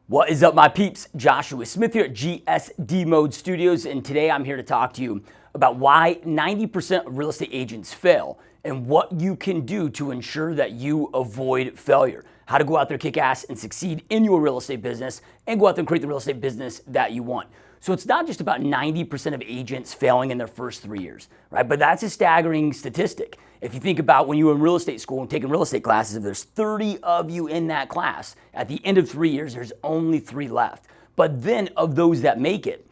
What is up, my peeps? Joshua Smith here at GSD Mode Studios, and today I'm here to talk to you about why 90% of real estate agents fail and what you can do to ensure that you avoid failure. How to go out there, kick ass, and succeed in your real estate business and go out there and create the real estate business that you want. So it's not just about 90% of agents failing in their first 3 years, right? But that's a staggering statistic. If you think about when you were in real estate school and taking real estate classes, if there's 30 of you in that class, at the end of 3 years, there's only 3 left. But then of those that make it,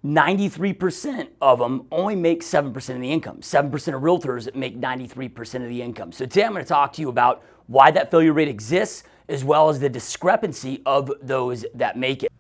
93% of them only make 7% of the income. 7% of realtors make 93% of the income. So today I'm going to talk to you about why that failure rate exists, as well as the discrepancy of those that make it.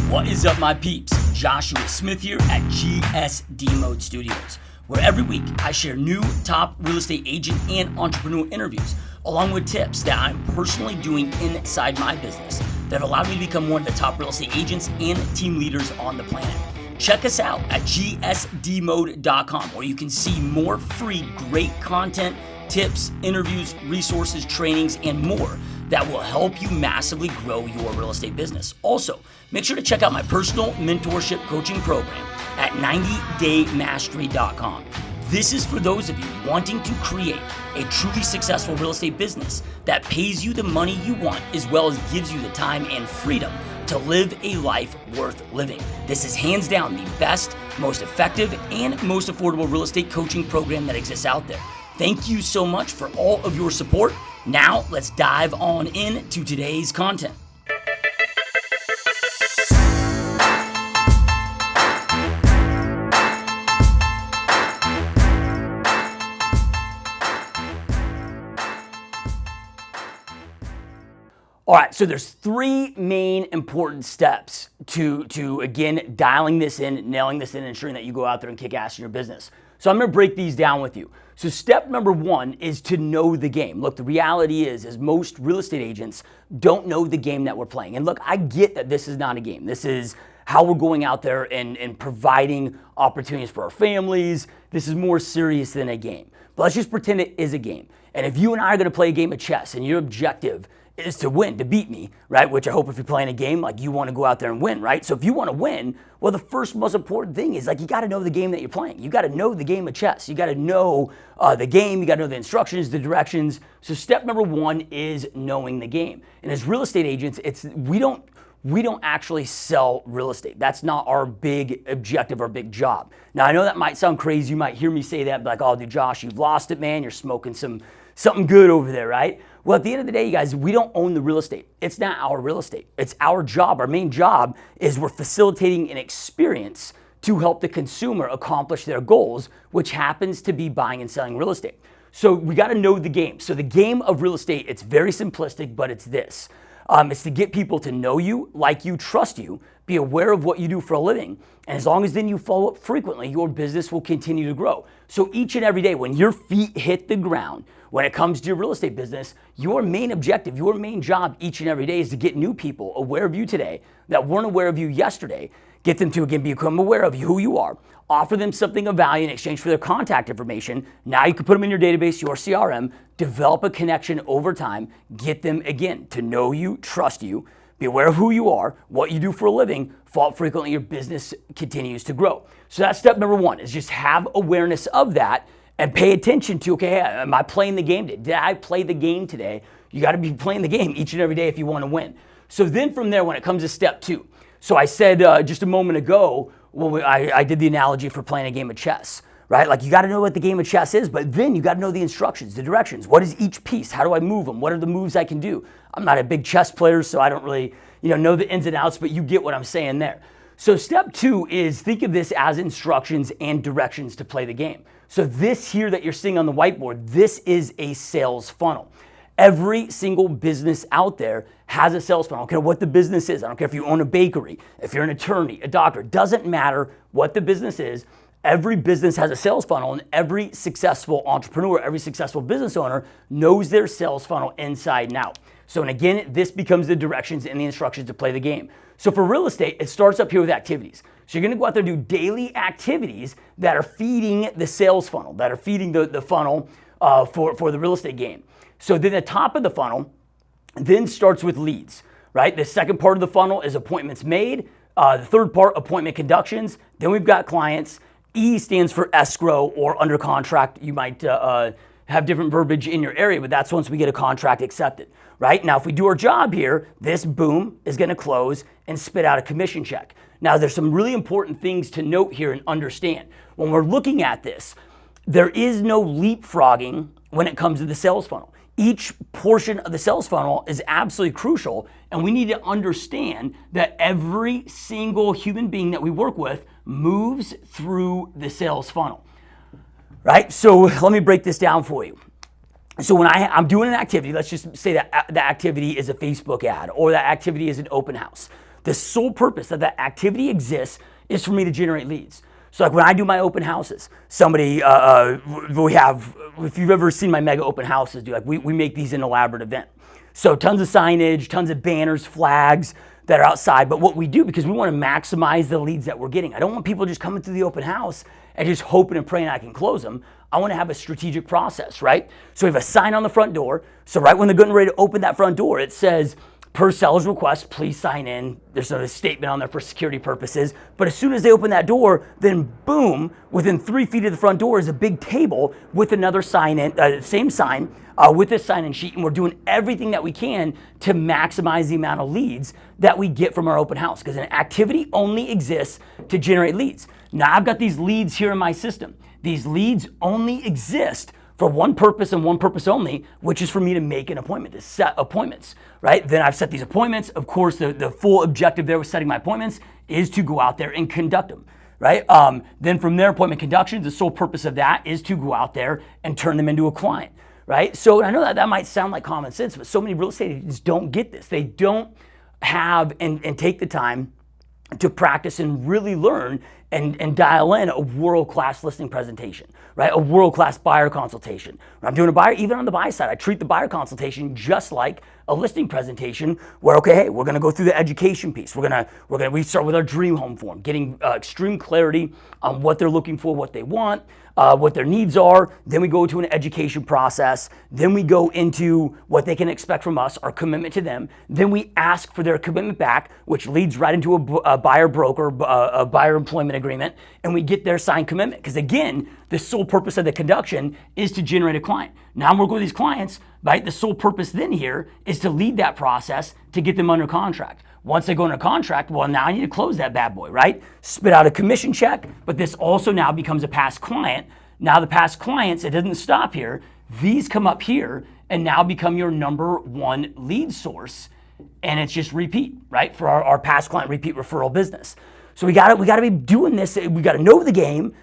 What is up, my peeps? Joshua Smith here at GSD Mode Studios, where every week I share new top real estate agent and entrepreneur interviews, along with tips that I'm personally doing inside my business that have allowed me to become one of the top real estate agents and team leaders on the planet. Check us out at gsdmode.com, where you can see more free, great content, tips, interviews, resources, trainings, and more that will help you massively grow your real estate business. Also, make sure to check out my personal mentorship coaching program at 90daymastery.com. This is for those of you wanting to create a truly successful real estate business that pays you the money you want, as well as gives you the time and freedom to live a life worth living. This is hands down the best, most effective, and most affordable real estate coaching program that exists out there. Thank you so much for all of your support. Now, let's dive on into today's content. All right, so there's 3 main important steps to again, dialing this in, nailing this in, ensuring that you go out there and kick ass in your business. So I'm gonna break these down with you. So step number 1 is to know the game. Look, the reality is most real estate agents don't know the game that we're playing. And look, I get that this is not a game. This is how we're going out there and providing opportunities for our families. This is more serious than a game. But let's just pretend it is a game. And if you and I are gonna play a game of chess and your objective is to win, to beat me, right? Which I hope if you're playing a game, like you want to go out there and win, right? So if you want to win, well, the first most important thing is like you got to know the game that you're playing. You got to know the game of chess. You got to know the game. You got to know the instructions, the directions. So step number 1 is knowing the game. And as real estate agents, we don't actually sell real estate. That's not our big objective, our big job. Now, I know that might sound crazy. You might hear me say that, like, oh, dude, Josh, you've lost it, man. You're smoking something good over there, right? Well, at the end of the day, you guys, we don't own the real estate. It's not our real estate. It's our job. Our main job is we're facilitating an experience to help the consumer accomplish their goals, which happens to be buying and selling real estate. So we got to know the game. So the game of real estate, it's very simplistic, but it's this. It's to get people to know you, like you, trust you, be aware of what you do for a living. And as long as then you follow up frequently, your business will continue to grow. So each and every day when your feet hit the ground, when it comes to your real estate business, your main objective, your main job each and every day is to get new people aware of you today that weren't aware of you yesterday, get them to again become aware of who you are, offer them something of value in exchange for their contact information. Now you can put them in your database, your CRM, develop a connection over time, get them again to know you, trust you, be aware of who you are, what you do for a living, follow up frequently, your business continues to grow. So that's step number 1, is just have awareness of that and pay attention to, okay, am I playing the game today? Did I play the game today? You got to be playing the game each and every day if you want to win. So then from there, when it comes to step 2, so I said just a moment ago, well, I did the analogy for playing a game of chess, right? Like you got to know what the game of chess is, but then you got to know the instructions, the directions. What is each piece? How do I move them? What are the moves I can do? I'm not a big chess player, so I don't really know the ins and outs, but you get what I'm saying there. So step 2 is think of this as instructions and directions to play the game. So this here that you're seeing on the whiteboard, this is a sales funnel. Every single business out there has a sales funnel. I don't care what the business is. I don't care if you own a bakery, if you're an attorney, a doctor. It doesn't matter what the business is. Every business has a sales funnel, and every successful entrepreneur, every successful business owner knows their sales funnel inside and out. So, and again, this becomes the directions and the instructions to play the game. So for real estate, it starts up here with activities. So you're gonna go out there and do daily activities that are feeding the sales funnel, that are feeding the funnel for the real estate game. So then the top of the funnel then starts with leads. right? The second part of the funnel is appointments made. The third part, appointment conductions. Then we've got clients. E stands for escrow or under contract. You might have different verbiage in your area, but that's once we get a contract accepted, right? Now, if we do our job here, this boom is going to close and spit out a commission check. Now, there's some really important things to note here and understand. When we're looking at this, there is no leapfrogging when it comes to the sales funnel. Each portion of the sales funnel is absolutely crucial, and we need to understand that every single human being that we work with moves through the sales funnel, right? So let me break this down for you. So when I'm doing an activity, let's just say that the activity is a Facebook ad or that activity is an open house. The sole purpose that that activity exists is for me to generate leads. So like when I do my open houses, somebody, we have, if you've ever seen my mega open houses, we make these an elaborate event. So tons of signage, tons of banners, flags that are outside. But what we do, because we want to maximize the leads that we're getting, I don't want people just coming through the open house and just hoping and praying I can close them. I want to have a strategic process, right? So we have a sign on the front door. So right when they're getting ready to open that front door, it says, per seller's request, please sign in. There's a statement on there for security purposes. But as soon as they open that door, then boom, within 3 feet of the front door is a big table with another sign in, same sign, with this sign-in sheet. And we're doing everything that we can to maximize the amount of leads that we get from our open house, because an activity only exists to generate leads. Now I've got these leads here in my system. These leads only exist for one purpose and one purpose only, which is for me to make an appointment, to set appointments, right? Then I've set these appointments. Of course, the full objective there with setting my appointments is to go out there and conduct them, right? Then from there, appointment conductions, the sole purpose of that is to go out there and turn them into a client, right? So I know that might sound like common sense, but so many real estate agents don't get this. They don't have and take the time to practice and really learn and dial in a world-class listing presentation, right? A world-class buyer consultation. When I'm doing a buyer, even on the buy side, I treat the buyer consultation just like a listing presentation where, okay, hey, we're gonna go through the education piece. We start with our dream home form, getting extreme clarity on what they're looking for, what they want, what their needs are. Then we go to an education process. Then we go into what they can expect from us, our commitment to them. Then we ask for their commitment back, which leads right into a buyer broker, a buyer employment agreement, and we get their signed commitment. Because again, the sole purpose of the conduction is to generate a client. Now I'm working with these clients, right? The sole purpose then here is to lead that process to get them under contract. Once they go under contract, well, now I need to close that bad boy, right? Spit out a commission check, but this also now becomes a past client. Now the past clients, it doesn't stop here. These come up here and now become your number one lead source. And it's just repeat, right? For our past client repeat referral business. So we gotta be doing this. We gotta know the game,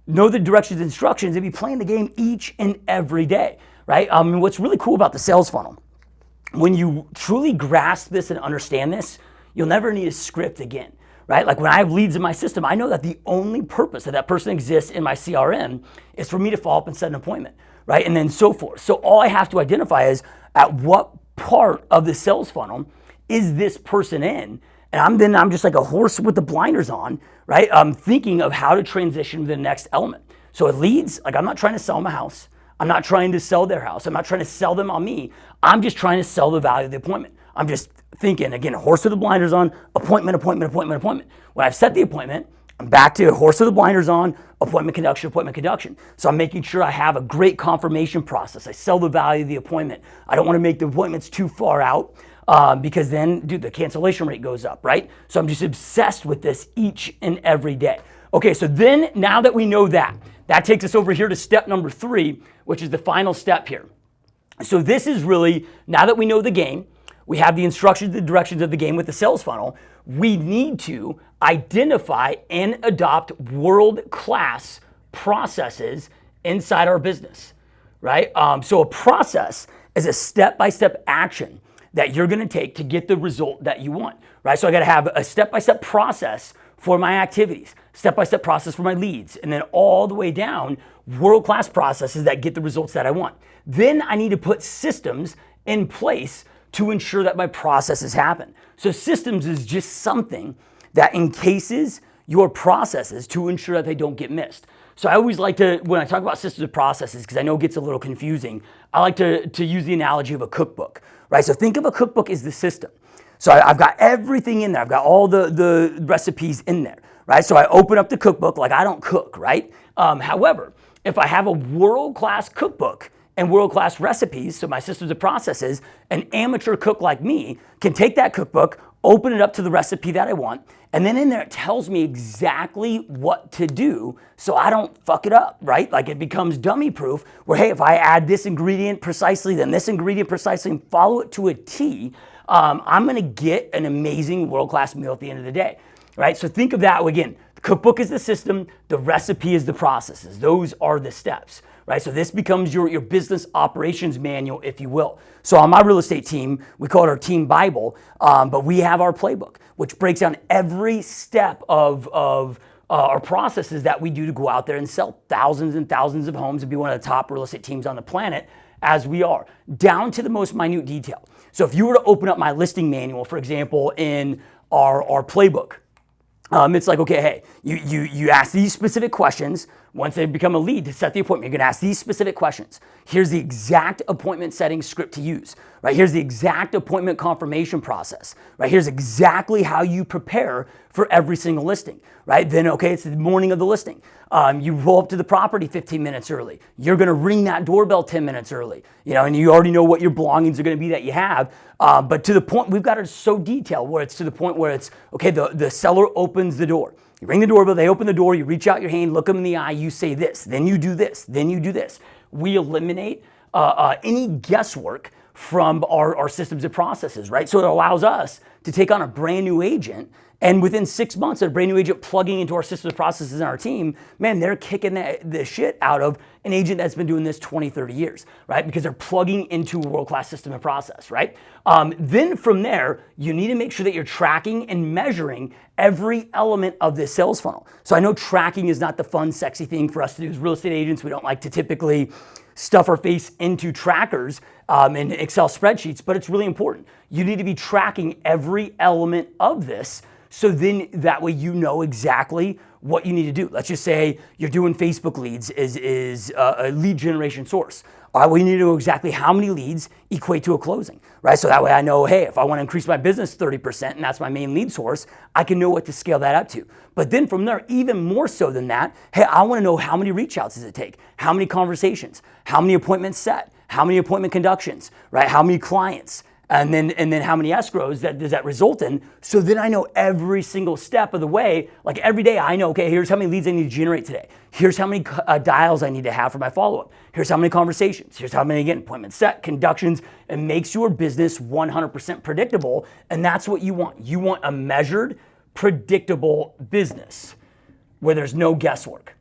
know the directions and instructions, and be playing the game each and every day, right? What's really cool about the sales funnel, when you truly grasp this and understand this, you'll never need a script again, right? Like when I have leads in my system, I know that the only purpose that that person exists in my CRM is for me to follow up and set an appointment, right? And then so forth. So all I have to identify is at what part of the sales funnel is this person in? And I'm just like a horse with the blinders on, right? I'm thinking of how to transition to the next element. So it leads, like I'm not trying to sell them a house. I'm not trying to sell their house. I'm not trying to sell them on me. I'm just trying to sell the value of the appointment. I'm just thinking, again, horse with the blinders on, appointment, appointment, appointment, appointment. When I've set the appointment, I'm back to horse with the blinders on, appointment conduction, appointment conduction. So I'm making sure I have a great confirmation process. I sell the value of the appointment. I don't want to make the appointments too far out because then, dude, the cancellation rate goes up, right? So I'm just obsessed with this each and every day. Okay, so then now that we know that takes us over here to step number 3, which is the final step here. So this is really, now that we know the game, we have the instructions, the directions of the game with the sales funnel, we need to identify and adopt world-class processes inside our business, right? So a process is a step-by-step action that you're gonna take to get the result that you want, right? So I gotta have a step-by-step process for my activities, step-by-step process for my leads, and then all the way down, world-class processes that get the results that I want. Then I need to put systems in place to ensure that my processes happen. So systems is just something that encases your processes to ensure that they don't get missed. So I always like to, when I talk about systems and processes, because I know it gets a little confusing, I like to use the analogy of a cookbook, right? So think of a cookbook as the system. So I've got everything in there. I've got all the recipes in there, right? So I open up the cookbook, like I don't cook, right? However, if I have a world-class cookbook and world-class recipes, so my systems and processes, an amateur cook like me can take that cookbook, open it up to the recipe that I want, and then in there it tells me exactly what to do so I don't fuck it up, right? Like it becomes dummy proof where, hey, if I add this ingredient precisely, then this ingredient precisely, and follow it to a T, I'm gonna get an amazing world-class meal at the end of the day, right? So think of that again. The cookbook is the system, the recipe is the processes. Those are the steps, right? So this becomes your business operations manual, if you will. So on my real estate team, we call it our team Bible, but we have our playbook, which breaks down every step of our processes that we do to go out there and sell thousands and thousands of homes and be one of the top real estate teams on the planet, as we are, down to the most minute detail. So if you were to open up my listing manual, for example, in our playbook, it's like, okay, hey, you ask these specific questions. Once they become a lead to set the appointment, you're gonna ask these specific questions. Here's the exact appointment setting script to use, right? Here's the exact appointment confirmation process, right? Here's exactly how you prepare for every single listing, right? Then, okay, it's the morning of the listing. You roll up to the property 15 minutes early. You're gonna ring that doorbell 10 minutes early, and you already know what your belongings are gonna be that you have. But to the point, we've got it so detailed where it's to the point where it's, okay, the seller opens the door. You ring the doorbell, they open the door, you reach out your hand, look them in the eye, you say this, then you do this, then you do this. We eliminate any guesswork from our systems and processes, right? So it allows us to take on a brand new agent, and within 6 months, a brand new agent plugging into our systems and processes in our team, man, they're kicking the shit out of an agent that's been doing this 20, 30 years, right? Because they're plugging into a world-class system and process, right? Then from there, you need to make sure that you're tracking and measuring every element of this sales funnel. So I know tracking is not the fun, sexy thing for us to do as real estate agents. We don't like to typically stuff our face into trackers and Excel spreadsheets, but it's really important. You need to be tracking every element of this, so then that way you know exactly what you need to do. Let's just say you're doing Facebook leads is a lead generation source. All right, well, you need to know exactly how many leads equate to a closing, right? So that way I know, hey, if I want to increase my business 30% and that's my main lead source, I can know what to scale that up to. But then from there, even more so than that, hey, I want to know how many reach outs does it take? How many conversations? How many appointments set? How many appointment conductions, right? How many clients? And then how many escrows does that result in? So then I know every single step of the way, like every day I know, okay, here's how many leads I need to generate today. Here's how many dials I need to have for my follow-up. Here's how many conversations. Here's how many, again, appointments set, conductions, and makes your business 100% predictable. And that's what you want. You want a measured, predictable business where there's no guesswork.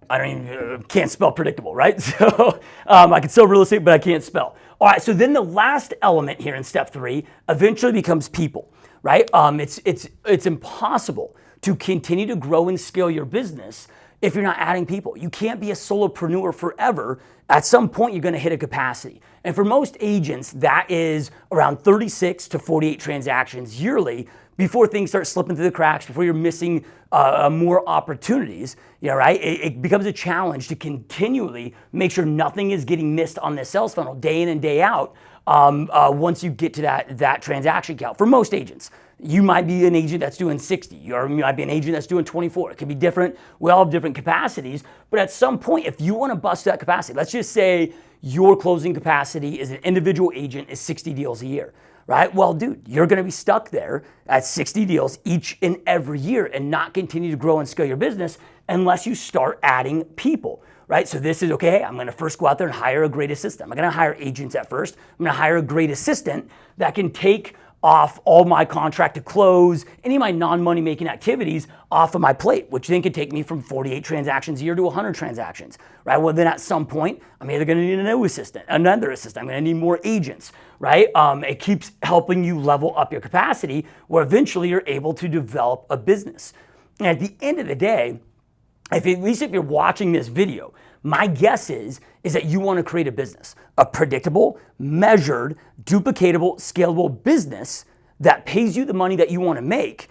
I don't even, can't spell predictable, right? So I can sell real estate, but I can't spell. All right, so then the last element here in step 3 eventually becomes people, right? It's impossible to continue to grow and scale your business if you're not adding people. You can't be a solopreneur forever. At some point, you're gonna hit a capacity. And for most agents, that is around 36 to 48 transactions yearly before things start slipping through the cracks, before you're missing more opportunities, right? It becomes a challenge to continually make sure nothing is getting missed on this sales funnel day in and day out once you get to that transaction count. For most agents, you might be an agent that's doing 60, or you might be an agent that's doing 24. It could be different. We all have different capacities, but at some point, if you want to bust that capacity, let's just say your closing capacity as an individual agent is 60 deals a year. Right? Well, dude, you're going to be stuck there at 60 deals each and every year and not continue to grow and scale your business unless you start adding people, right? So this is, okay, I'm going to first go out there and hire a great assistant. I'm going to hire agents at first. I'm going to hire a great assistant that can take off all my contract to close, any of my non-money making activities off of my plate, which then could take me from 48 transactions a year to 100 transactions, right? Well, then at some point, I'm either gonna need a new assistant, another assistant, I'm gonna need more agents, right? It keeps helping you level up your capacity where eventually you're able to develop a business. And at the end of the day, at least if you're watching this video, my guess is that you want to create a business, a predictable, measured, duplicatable, scalable business that pays you the money that you want to make,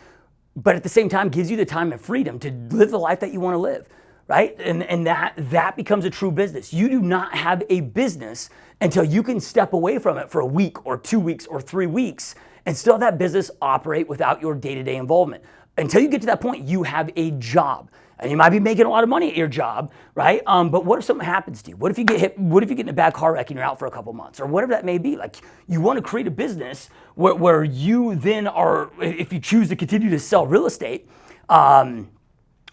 but at the same time gives you the time and freedom to live the life that you want to live, right? And that becomes a true business. You do not have a business until you can step away from it for a week or 2 weeks or 3 weeks and still have that business operate without your day-to-day involvement. Until you get to that point, you have a job. And you might be making a lot of money at your job, right? But what if something happens to you? What if you get hit? What if you get in a bad car wreck and you're out for a couple months, or whatever that may be? Like, you want to create a business where you then are, if you choose to continue to sell real estate,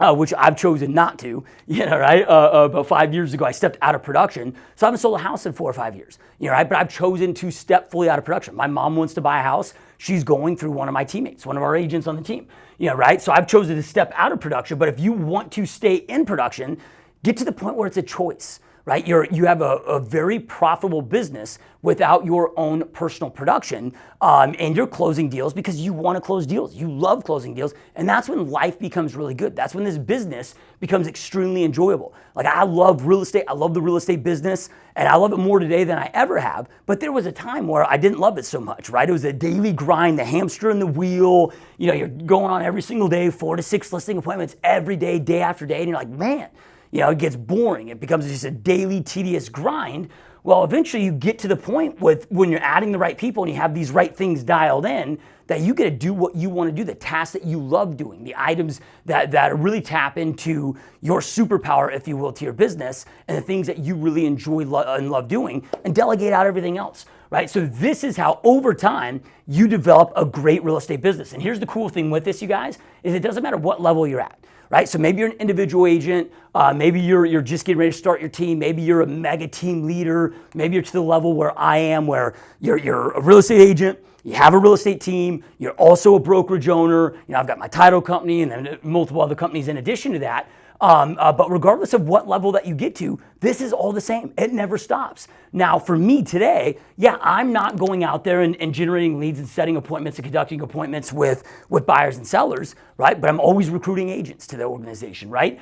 which I've chosen not to, right? About 5 years ago, I stepped out of production. So I haven't sold a house in 4 or 5 years, right? But I've chosen to step fully out of production. My mom wants to buy a house. She's going through one of my teammates, one of our agents on the team, right? So I've chosen to step out of production. But if you want to stay in production, get to the point where it's a choice, right? You have a very profitable business without your own personal production, and you're closing deals because you want to close deals. You love closing deals, and that's when life becomes really good. That's when this business becomes extremely enjoyable. Like, I love real estate. I love the real estate business, and I love it more today than I ever have. But there was a time where I didn't love it so much, right? It was a daily grind, the hamster in the wheel. You're going on every single day, 4 to 6 listing appointments every day, day after day, and you're like, man, it gets boring. It becomes just a daily tedious grind. Well, eventually you get to the point when you're adding the right people and you have these right things dialed in, that you get to do what you want to do, the tasks that you love doing, the items that really tap into your superpower, if you will, to your business, and the things that you really enjoy and love doing, and delegate out everything else, right? So this is how, over time, you develop a great real estate business. And here's the cool thing with this, you guys, is it doesn't matter what level you're at. Right? So maybe you're an individual agent, maybe you're just getting ready to start your team, maybe you're a mega team leader, maybe you're to the level where I am, where you're a real estate agent, you have a real estate team, you're also a brokerage owner, I've got my title company and then multiple other companies in addition to that. But regardless of what level that you get to, this is all the same. It never stops. Now, for me today, I'm not going out there and generating leads and setting appointments and conducting appointments with buyers and sellers, right? But I'm always recruiting agents to the organization, right?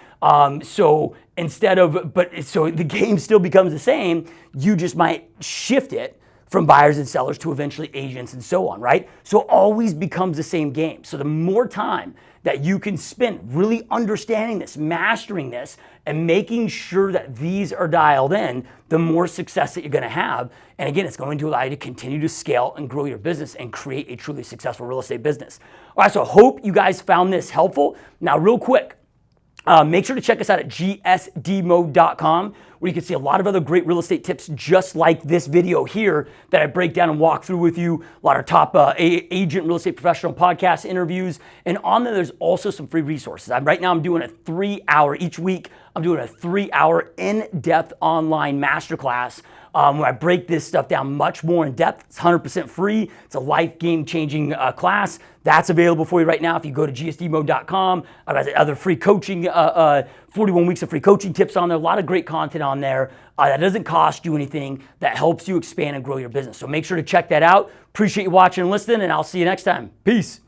So the game still becomes the same. You just might shift it from buyers and sellers to eventually agents and so on, right? So it always becomes the same game. So the more time that you can spend really understanding this, mastering this, and making sure that these are dialed in, the more success that you're going to have. And again, it's going to allow you to continue to scale and grow your business and create a truly successful real estate business. All right, so I hope you guys found this helpful. Now, real quick, make sure to check us out at gsdmode.com, where you can see a lot of other great real estate tips just like this video here that I break down and walk through with you. A lot of top agent real estate professional podcast interviews. And on there, there's also some free resources. Right now I'm doing a 3-hour, each week, I'm doing a 3-hour in-depth online masterclass where I break this stuff down much more in depth. It's 100% free. It's a life game-changing class. That's available for you right now if you go to gsdmode.com. I've got other free coaching, 41 weeks of free coaching tips on there. A lot of great content on there that doesn't cost you anything, that helps you expand and grow your business. So make sure to check that out. Appreciate you watching and listening, and I'll see you next time. Peace.